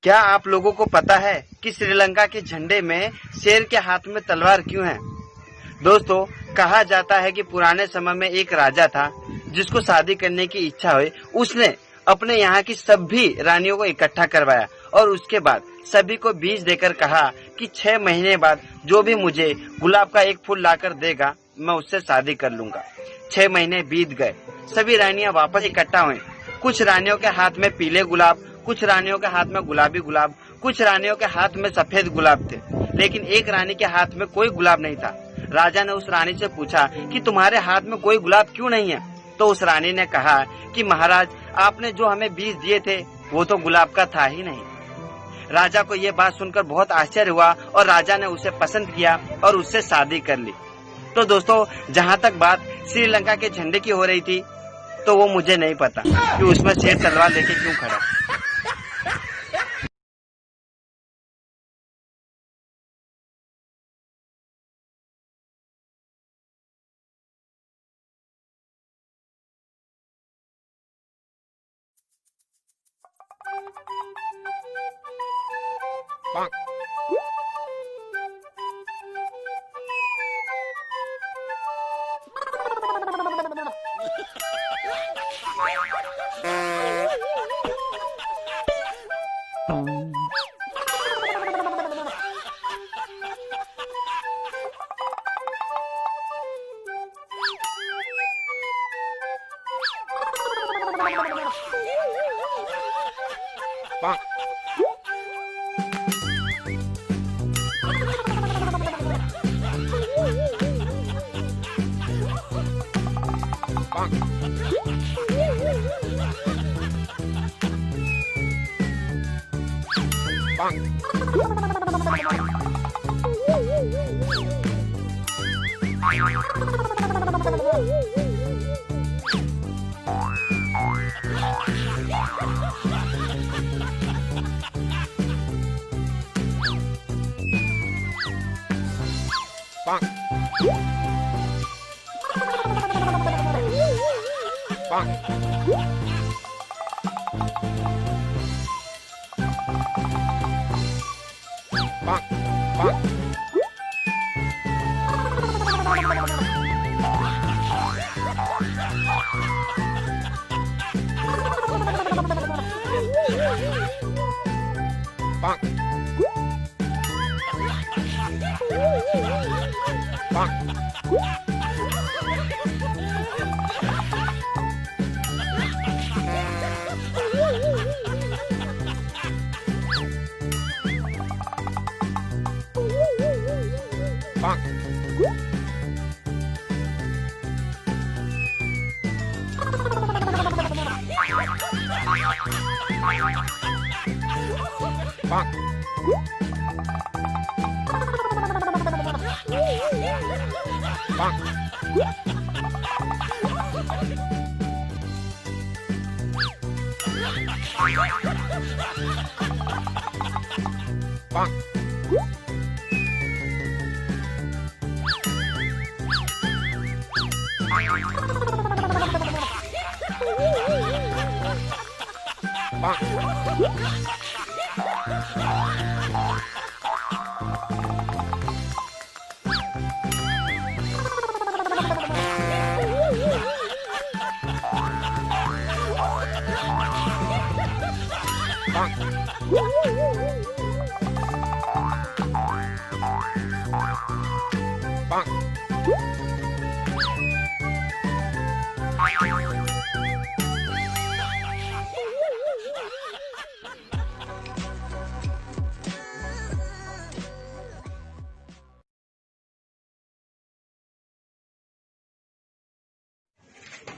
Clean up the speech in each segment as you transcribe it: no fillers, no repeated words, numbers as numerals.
क्या आप लोगों को पता है कि श्रीलंका के झंडे में शेर के हाथ में तलवार क्यों है? दोस्तों, कहा जाता है कि पुराने समय में एक राजा था जिसको शादी करने की इच्छा हुई। उसने अपने यहाँ की सभी रानियों को इकट्ठा करवाया और उसके बाद सभी को बीज देकर कहा कि 6 महीने बाद जो भी मुझे गुलाब का एक फूल लाकर देगा मैं उससे शादी कर लूंगा। 6 महीने बीत गए, सभी रानियां वापस इकट्ठा हुई। कुछ रानियों के हाथ में पीले गुलाब, कुछ रानियों के हाथ में गुलाबी गुलाब, कुछ रानियों के हाथ में सफेद गुलाब थे, लेकिन एक रानी के हाथ में कोई गुलाब नहीं था। राजा ने उस रानी से पूछा कि तुम्हारे हाथ में कोई गुलाब क्यों नहीं है? तो उस रानी ने कहा कि महाराज, आपने जो हमें बीज दिए थे वो तो गुलाब का था ही नहीं। राजा को ये बात सुनकर बहुत आश्चर्य हुआ और राजा ने उसे पसंद किया और उससे शादी कर ली। तो दोस्तों, जहाँ तक बात श्रीलंका के झंडे की हो रही थी, तो वो मुझे नहीं पता कि उसमें शेर तलवार लेके क्यों खड़ा।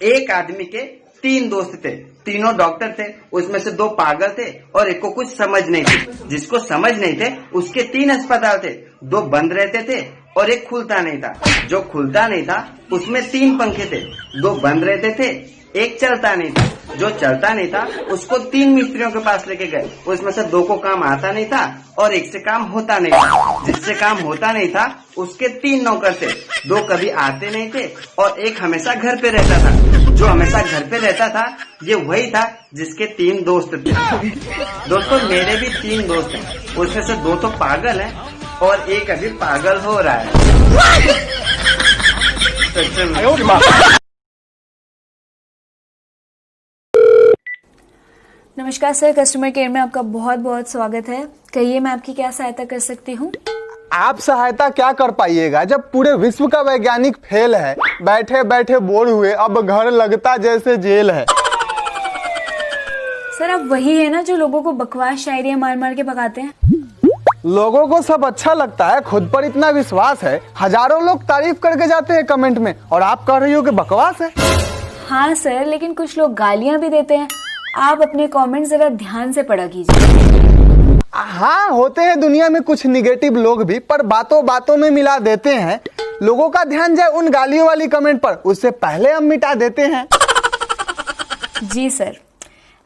एक आदमी के 3 दोस्त थे, तीनों डॉक्टर थे। उसमें से 2 पागल थे और एक को कुछ समझ नहीं थी। जिसको समझ नहीं थे उसके 3 अस्पताल थे, 2 बंद रहते थे और एक खुलता नहीं था। जो खुलता नहीं था उसमें 3 पंखे थे, 2 बंद रहते थे, एक चलता नहीं था। जो चलता नहीं था उसको 3 मिस्त्रियों के पास लेके गए। उसमें से 2 को काम आता नहीं था और एक से काम होता नहीं था। जिससे काम होता नहीं था उसके 3 नौकर थे, 2 कभी आते नहीं थे और एक हमेशा घर पे रहता था। जो हमेशा घर पे रहता था, ये वही था जिसके 3 दोस्त थे। दोस्तों मेरे भी 3 दोस्त हैं, उसमें से 2 तो पागल हैं और एक अभी पागल हो रहा है। नमस्कार सर, कस्टमर केयर में आपका बहुत बहुत स्वागत है। कहिए मैं आपकी क्या सहायता कर सकती हूँ? आप सहायता क्या कर पाइएगा जब पूरे विश्व का वैज्ञानिक फेल है, बैठे बैठे बोर हुए, अब घर लगता जैसे जेल है। सर आप वही है ना जो लोगों को बकवास शायरियाँ मार मार के भगाते हैं। लोगों को सब अच्छा लगता है, खुद पर इतना विश्वास है, हजारों लोग तारीफ करके जाते हैं कमेंट में, और आप कह रही हो कि बकवास है। हाँ सर, लेकिन कुछ लोग गालियाँ भी देते हैं। आप अपने कमेंट जरा ध्यान से पढ़ा कीजिए। हाँ, होते हैं दुनिया में कुछ निगेटिव लोग भी, पर बातों बातों में मिला देते हैं। लोगों का ध्यान जाए उन गालियों वाली कमेंट पर, उससे पहले हम मिटा देते हैं। जी सर,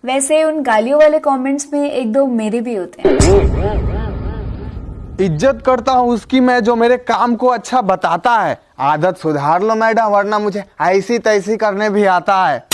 वैसे उन गालियों वाले कमेंट्स में 1-2 मेरे भी होते हैं। इज्जत करता हूँ उसकी मैं जो मेरे काम को अच्छा बताता है। आदत सुधार लो मैडम, वरना मुझे ऐसी तैसी करने भी आता है।